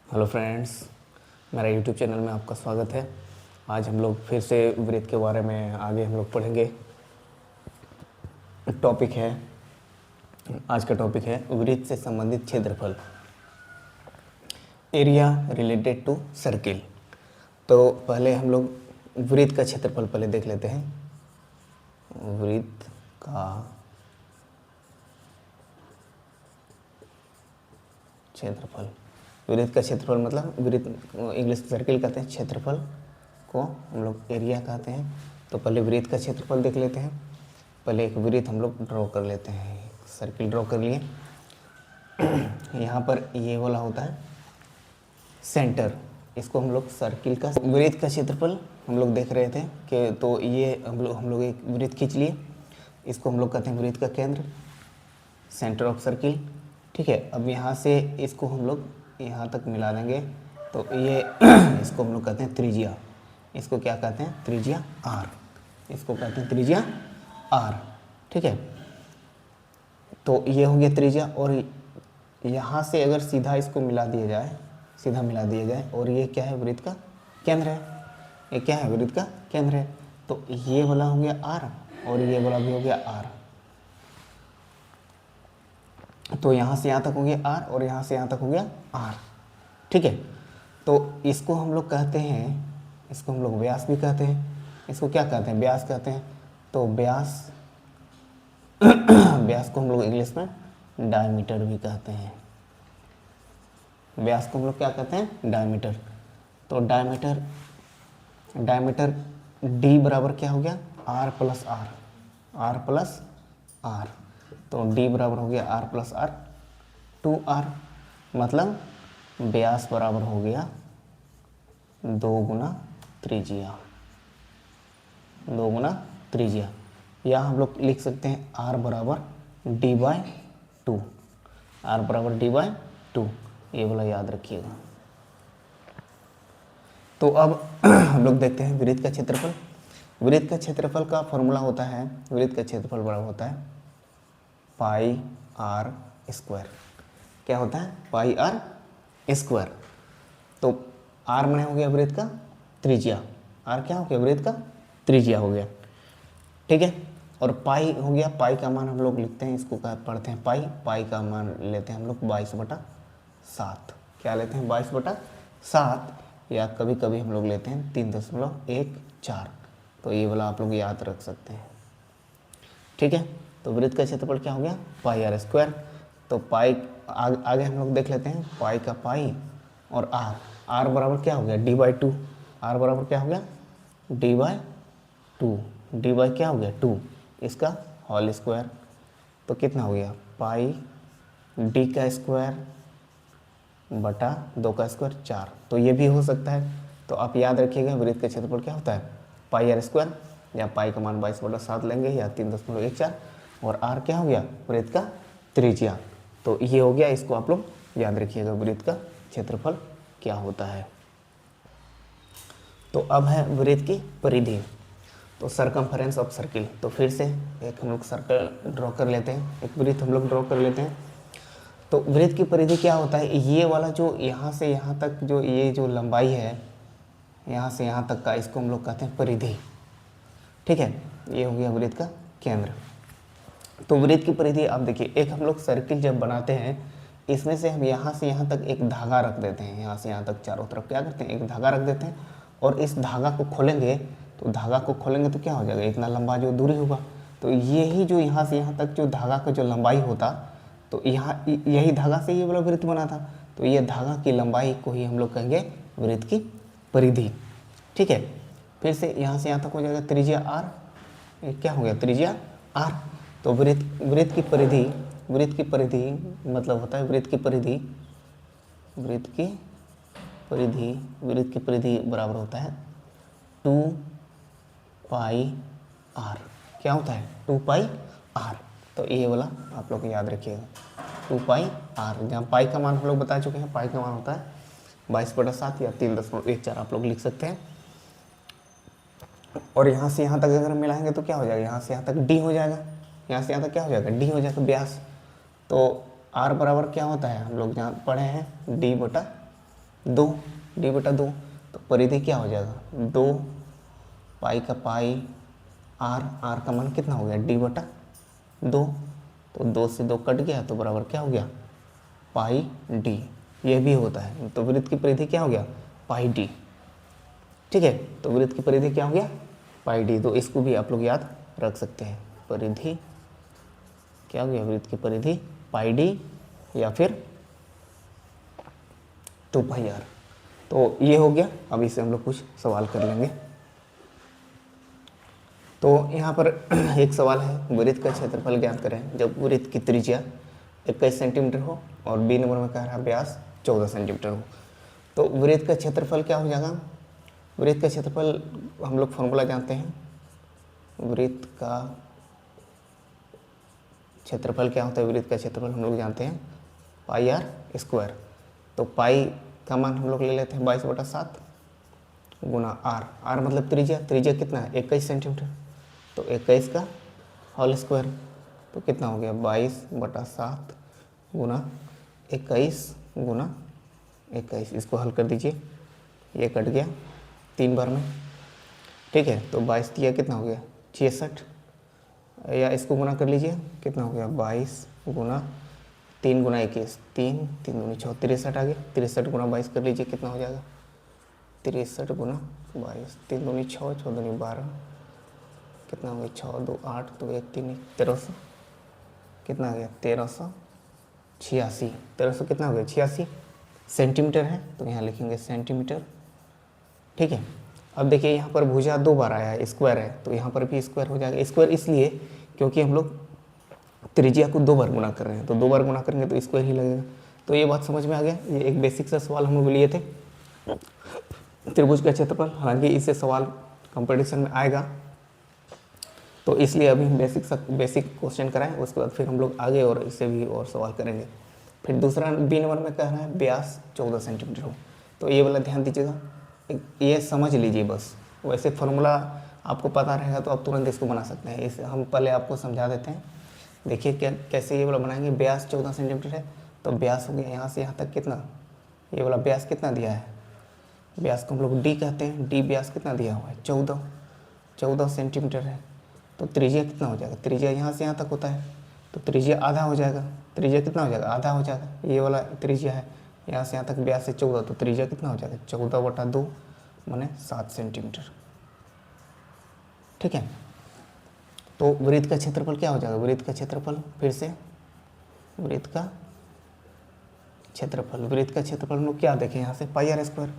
Hello friends, मेरा YouTube channel में आपका स्वागत है। आज हम लोग फिर से वृत्त के बारे में आगे हम लोग पढ़ेंगे। टॉपिक है, आज का टॉपिक है वृत्त से संबंधित क्षेत्रफल, एरिया रिलेटेड टू सर्किल। तो पहले हम लोग वृत्त का क्षेत्रफल पहले देख लेते हैं। वृत्त का क्षेत्रफल, वृत्त का क्षेत्रफल मतलब वृत्त इंग्लिश सर्किल कहते हैं, क्षेत्रफल को हम लोग एरिया कहते हैं। तो पहले वृत्त का क्षेत्रफल देख लेते हैं। पहले एक वृत्त हम लोग ड्रॉ कर लेते हैं, सर्किल ड्रॉ कर लिए। यहाँ पर ये वाला होता है सेंटर, इसको हम लोग सर्किल का वृत्त का क्षेत्रफल हम लोग देख रहे थे कि तो ये हम लोग एक वृत्त खींच लिए, इसको हम लोग कहते हैं वृत्त का केंद्र, सेंटर ऑफ सर्किल। ठीक है, अब यहाँ से इसको हम लोग यहाँ तक मिला देंगे तो ये इसको हम लोग कहते हैं त्रिज्या। इसको क्या कहते हैं? त्रिज्या आर। इसको कहते हैं त्रिज्या आर। ठीक है, तो ये हो गया त्रिज्या। और यहाँ से अगर सीधा इसको मिला दिया जाए, सीधा मिला दिया जाए, और ये क्या है? वृत्त का केंद्र है। ये क्या है? वृत्त का केंद्र है। तो ये वाला हो गया आर और ये वाला भी हो गया आर। तो यहाँ से यहाँ तक हो गया आर और यहाँ से यहाँ तक हो गया आर। ठीक है, तो इसको हम लोग कहते हैं, इसको हम लोग व्यास भी कहते हैं। इसको क्या कहते हैं? व्यास कहते हैं। तो व्यास व्यास को हम लोग इंग्लिश में डायमीटर भी कहते हैं। व्यास को हम लोग क्या कहते हैं? डायमीटर। तो डायमीटर डी बराबर क्या हो गया? R plus R, R plus R. तो डी बराबर हो गया आर प्लस आर, 2r। मतलब व्यास बराबर हो गया 2 गुना त्रिज्या, 2 गुना त्रिज्या। या हम लोग लिख सकते हैं r बराबर d बाय 2, r बराबर d बाय 2। ये वाला याद रखिएगा। तो अब हम लोग देखते हैं वृत्त का क्षेत्रफल। वृत्त का क्षेत्रफल का फॉर्मूला होता है, वृत्त का क्षेत्रफल बराबर होता है पाई आर स्क्वायर। क्या होता है? पाई आर स्क्वायर। तो आर माने हो गया वृत्त का त्रिज्या, आर क्या हो गया? वृत्त का त्रिज्या हो गया। ठीक है, और पाई हो गया, पाई का मान हम लोग लिखते हैं, इसको पढ़ते हैं पाई। पाई का मान लेते हैं हम लोग 22/7। क्या लेते हैं? 22/7, या कभी कभी हम लोग लेते हैं 3.14। तो ये वाला आप लोग याद रख सकते हैं। ठीक है, तो वृत्त का क्षेत्रफल क्या हो गया? पाई आर स्क्वायर। तो पाई आगे हम लोग देख लेते हैं, पाई का पाई और आर, आर बराबर क्या हो गया? D by 2। आर बराबर क्या हो गया? D by 2। डी बाई क्या हो गया? 2, इसका होल स्क्वायर। तो कितना हो गया? पाई डी का स्क्वायर बटा 2 का स्क्वायर 4। तो ये भी हो सकता है। तो आप याद रखिएगा वृत्त का क्षेत्रफल क्या होता है? पाई आर स्क्वायर, या पाई का मान 22/7 लेंगे, या 3.14। और आर क्या हो गया? वृत्त का त्रिज्या। तो ये हो गया, इसको आप लोग याद रखिएगा वृत्त का क्षेत्रफल क्या होता है। तो अब है वृत्त की परिधि। तो सरकमफेरेंस ऑफ सर्किल। तो फिर से एक हम लोग सर्कल ड्रॉ कर लेते हैं, एक वृत्त हम लोग ड्रॉ कर लेते हैं। तो वृत्त की परिधि क्या होता है? ये वाला जो यहाँ से यहाँ तक जो ये जो लंबाई है, यहाँ से यहाँ तक का, इसको हम लोग कहते हैं परिधि। ठीक है, ये हो गया वृत्त का केंद्र। तो वृत्त की परिधि आप देखिए, एक हम लोग सर्किल जब बनाते हैं, इसमें से हम यहाँ से यहाँ तक एक धागा रख देते हैं, यहाँ से यहाँ तक चारों तरफ क्या करते हैं? एक धागा रख देते हैं। और इस धागा को खोलेंगे, तो धागा को खोलेंगे तो क्या हो जाएगा? इतना लंबा जो दूरी होगा। तो यही जो यहाँ से यहाँ तक जो धागा का जो लंबाई होता, तो यहाँ यही धागा से ये वाला वृत्त बना था। तो ये धागा की लंबाई को ही हम लोग कहेंगे वृत्त की परिधि। ठीक है, फिर से यहाँ से यहाँ तक हो जाएगा त्रिज्या आर। ये क्या हो गया? त्रिज्या आर। तो वृत्त की परिधि, वृत्त की परिधि मतलब होता है वृत्त की परिधि, वृत्त की परिधि, वृत्त की परिधि बराबर होता है 2 पाई आर। क्या होता है? 2 पाई आर। तो ये वाला आप लोग याद रखिएगा, 2 पाई आर। जहाँ पाई का मान हम लोग बता चुके हैं, पाई का मान होता है 22/7 या 3.14 आप लोग लिख सकते हैं। और यहाँ से यहाँ तक अगर मिलाएंगे तो क्या हो जाएगा? यहाँ से यहाँ तक डी हो जाएगा, यहाँ से यहाँ तक क्या हो जाएगा? डी हो जाएगा, व्यास। तो आर बराबर क्या होता है? हम लोग जहाँ पढ़े हैं D/2। 2, d/2। तो परिधि क्या हो जाएगा, 2 पाई का पाई r का मान कितना हो गया, d/2। तो 2 से 2 कट गया तो बराबर क्या हो गया, पाई d। ये भी होता है, तो वृत्त की परिधि क्या हो गया, पाई d। ठीक है, तो वृत्त की परिधि क्या हो गया, पाई d। तो इसको भी आप लोग याद रख सकते हैं, परिधि क्या हो गया, वृत्त की परिधि पाई d या फिर 2πr। तो ये हो गया। अब इससे हम लोग कुछ सवाल कर लेंगे। तो यहाँ पर एक सवाल है, वृत्त का क्षेत्रफल ज्ञात करें जब वृत्त की त्रिज्या 21 सेंटीमीटर हो और बी नंबर में कह रहा है व्यास 14 सेंटीमीटर हो। तो वृत्त का क्षेत्रफल क्या हो जाएगा, वृत्त का क्षेत्रफल हम लोग फॉर्मूला जानते हैं, वृत्त का क्षेत्रफल क्या होता है, वृत्त का क्षेत्रफल हम लोग जानते हैं πr²। तो पाई का मान हम लोग ले लेते हैं 22/7 गुना r मतलब त्रिज्या, त्रिज्या कितना है 21 सेंटीमीटर, तो 21 का होल स्क्वायर। तो कितना हो गया 22/7 गुना 21 इसको हल कर दीजिए, ये कट गया 3 बार में। ठीक है, तो 22 दिया कितना हो गया 66, या इसको गुना कर लीजिए, कितना हो गया 22 गुना 3 गुना 21, 3 3 दूनी 6, 63 आ गया। 63 गुना 22 कर लीजिए, कितना हो जाएगा 63 गुना 22, 3 दूनी 6, 6 दूनी 12, कितना हो गया 6 2 8 2 1 3 1 1300, कितना आ गया 1386। 1300 कितना हो गया 86 सेंटीमीटर है, तो यहाँ लिखेंगे सेंटीमीटर। ठीक है, अब देखिए यहाँ पर भुजा 2 बार आया है, स्क्वायर है, तो यहाँ पर भी स्क्वायर हो जाएगा। स्क्वायर इसलिए क्योंकि हम लोग त्रिज्या को 2 बार गुना कर रहे हैं, तो 2 बार गुना करेंगे तो स्क्वायर ही लगेगा। तो ये बात समझ में आ गया। ये एक बेसिक सा सवाल हम लोग लिए थे, त्रिभुज का क्षेत्रफल। हालांकि इससे सवाल कंपटीशन में आएगा, तो इसलिए अभी हम बेसिक क्वेश्चन कराएं, उसके बाद फिर हम लोग आगे और इससे भी और सवाल करेंगे। फिर दूसरा बी नंबर में कह रहा है व्यास 14 सेंटीमीटर हो, तो ये वाला ध्यान दीजिएगा, ये समझ लीजिए बस। वैसे फार्मूला आपको पता रहेगा तो आप तुरंत इसको बना सकते हैं, इसे हम पहले आपको समझा देते हैं। देखिए क्या कैसे ये वाला बनाएंगे। व्यास 14 सेंटीमीटर है, तो व्यास हो गया यहाँ से यहाँ तक कितना, ये वाला व्यास कितना दिया है, व्यास को हम लोग डी कहते हैं, डी व्यास कितना दिया हुआ है 14 सेंटीमीटर है। तो त्रिज्या कितना हो जाएगा, त्रिज्या यहाँ से यहाँ तक होता है, तो त्रिज्या आधा हो जाएगा। त्रिज्या कितना हो जाएगा, आधा हो जाएगा। ये वाला त्रिज्या है, यहाँ से यहाँ तक व्यास है 14, तो त्रिज्या कितना हो जाएगा 14/2 माने 7 सेंटीमीटर। ठीक है, तो वृत्त का क्षेत्रफल क्या हो जाएगा, वृत्त का क्षेत्रफल फिर से वृत्त का क्षेत्रफल हम लोग क्या देखें यहाँ से πr²।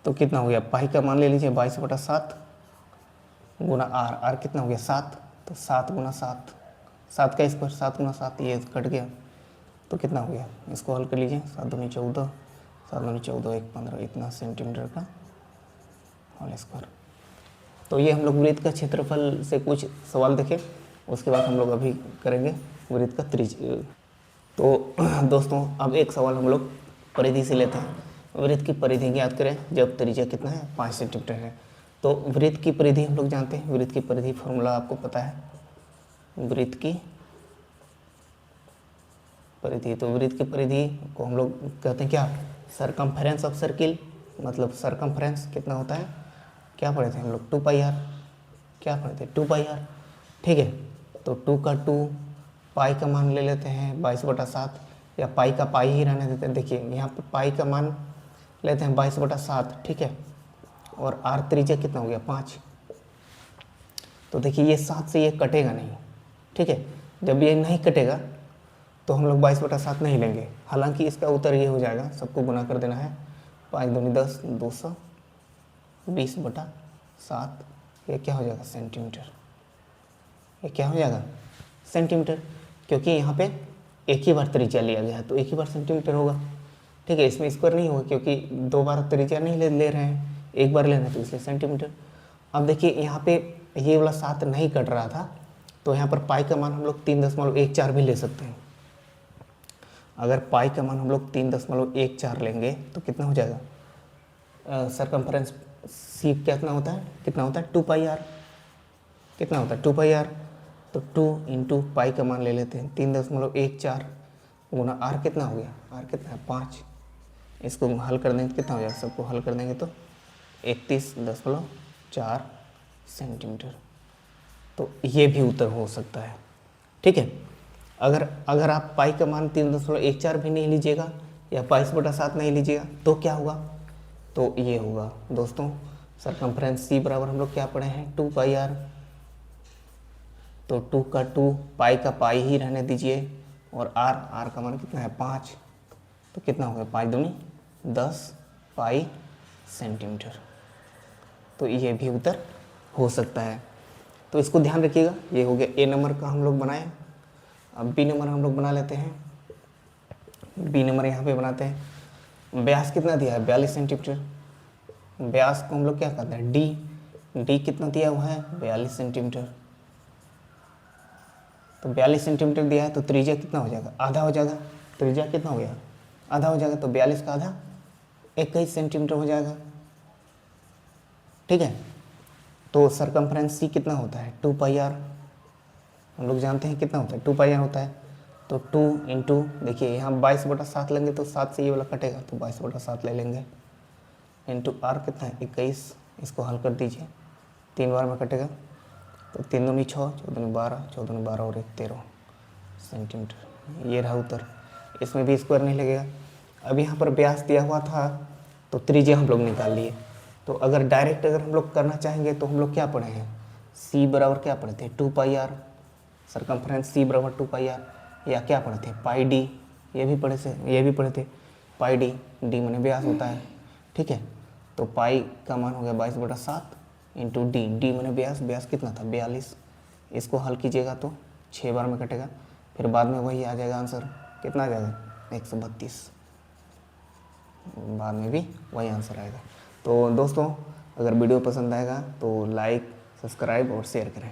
तो कितना हो गया, पाई का मान ले लीजिए 22/7 गुना r कितना हो गया 7, तो 7 गुना 7, 7 का स्क्वायर, 7 गुना 7, ये कट गया तो कितना हो गया, इसको हल कर लीजिए, 7 दूनी 14, 7 दूनी 14 1 15, इतना सेंटीमीटर का होल स्क्वायर। तो ये हम लोग वृत्त का क्षेत्रफल से कुछ सवाल देखें, उसके बाद हम लोग अभी करेंगे वृत्त का त्रिज्या। तो दोस्तों अब एक सवाल हम लोग परिधि से लेते हैं। वृत्त की परिधि ज्ञात करें जब त्रिज्या कितना है 5 सेंटीमीटर है। तो वृत्त की परिधि हम लोग जानते हैं, वृत्त की परिधि फॉर्मूला आपको पता है, वृत्त की परिधि। तो वृत्त की परिधि को हम लोग कहते हैं क्या, सरकमफेरेंस ऑफ सर्किल, मतलब सरकमफेरेंस कितना होता है, क्या पढ़े थे हम लोग 2πr, क्या पढ़े थे 2πr। ठीक है, तो 2 का 2, पाई का मान ले लेते हैं 22/7, या पाई का पाई ही रहने देते हैं। देखिए यहाँ पर पाई का मान लेते हैं 22/7, ठीक है, और r त्रिज्या कितना हो गया 5। तो देखिए ये 7 से ये कटेगा नहीं, ठीक है, जब ये नहीं कटेगा तो हम लोग 22/7 नहीं लेंगे। हालांकि इसका उत्तर ये हो जाएगा, सबको गुना कर देना है, 5 दूनी 10, 220/7, ये क्या हो जाएगा सेंटीमीटर, ये क्या हो जाएगा सेंटीमीटर, क्योंकि यहाँ पे एक ही बार त्रिज्या लिया गया है तो एक ही बार सेंटीमीटर होगा। ठीक है, इसमें स्क्वायर नहीं होगा क्योंकि 2 बार त्रिज्या नहीं ले रहे हैं, एक बार लेना है तो इसलिए सेंटीमीटर। अब देखिए यहाँ पे ये वाला 7 नहीं कट रहा था, तो यहाँ पर पाई का मान हम लोग 3.14 भी ले सकते हैं। अगर पाई का मान हम लोग 3.14 लेंगे तो कितना हो जाएगा, सरकमफेरेंस सी कितना होता है 2πr, कितना होता है 2πr। तो 2 × पाई का मान ले लेते हैं 3.14, गुना आर कितना हो गया, आर कितना है 5। इसको हल कर देंगे कितना हो जाएगा, सबको हल कर देंगे तो 31.4 सेंटीमीटर। तो ये भी उत्तर हो सकता है। ठीक है, अगर आप पाई का मान 3.14 भी नहीं लीजिएगा या 22/7 नहीं लीजिएगा तो क्या होगा, तो ये होगा दोस्तों सरकमफ्रेंस सी बराबर हम लोग क्या पढ़े हैं 2πr। तो 2 का 2, पाई का पाई ही रहने दीजिए और आर का मान कितना है 5। तो कितना हो गया 5 दूनी 10 पाई सेंटीमीटर। तो ये भी उत्तर हो सकता है। तो इसको ध्यान रखिएगा। ये हो गया ए नंबर का हम लोग बनाए। अब बी नंबर हम लोग बना लेते हैं। बी नंबर यहाँ पे बनाते हैं। व्यास कितना दिया है 42 सेंटीमीटर। व्यास को हम लोग क्या करते हैं डी कितना दिया हुआ है 42 सेंटीमीटर। तो 42 सेंटीमीटर दिया है तो त्रिज्या कितना हो जाएगा, आधा हो जाएगा। त्रिज्या कितना हो गया, आधा हो जाएगा। तो 42 का आधा 21 सेंटीमीटर हो जाएगा। ठीक है, तो सरकमफ्रेंस सी कितना होता है 2πr। हम लोग जानते हैं कितना होता है 2πr होता है। तो 2 इंटू देखिए यहाँ 22/7 लेंगे तो 7 से ये वाला कटेगा तो 22/7 ले लेंगे। इंटू आर कितना है 21। इसको हल कर दीजिए, 3 बार में कटेगा तो 3 दूनी 6, 4 दूनी 12, 4 दूनी 12 और 1 13 सेंटीमीटर। ये रहा उत्तर। इसमें भी स्क्वायर नहीं लगेगा। अब यहाँ पर व्यास दिया हुआ था तो त्रिज्या हम लोग निकाल लिए। तो अगर डायरेक्ट अगर हम लोग करना चाहेंगे तो हम लोग क्या पढ़े हैं सी बराबर क्या पढ़े थे 2πr। सरकमफ्रेंस सी बराबर 2πr। या क्या पढ़े थे पाई डी, ये भी पढ़े थे पाई डी। डी माने व्यास होता है। ठीक है, तो पाई का मान हो गया 22/7 इंटू डी माने व्यास कितना था 42। इसको हल कीजिएगा तो 6 बार में कटेगा, फिर बाद में वही आ जाएगा आंसर। कितना आ जाएगा 132। बाद में भी वही आंसर आएगा। तो दोस्तों अगर वीडियो पसंद आएगा तो लाइक, सब्सक्राइब और शेयर करें।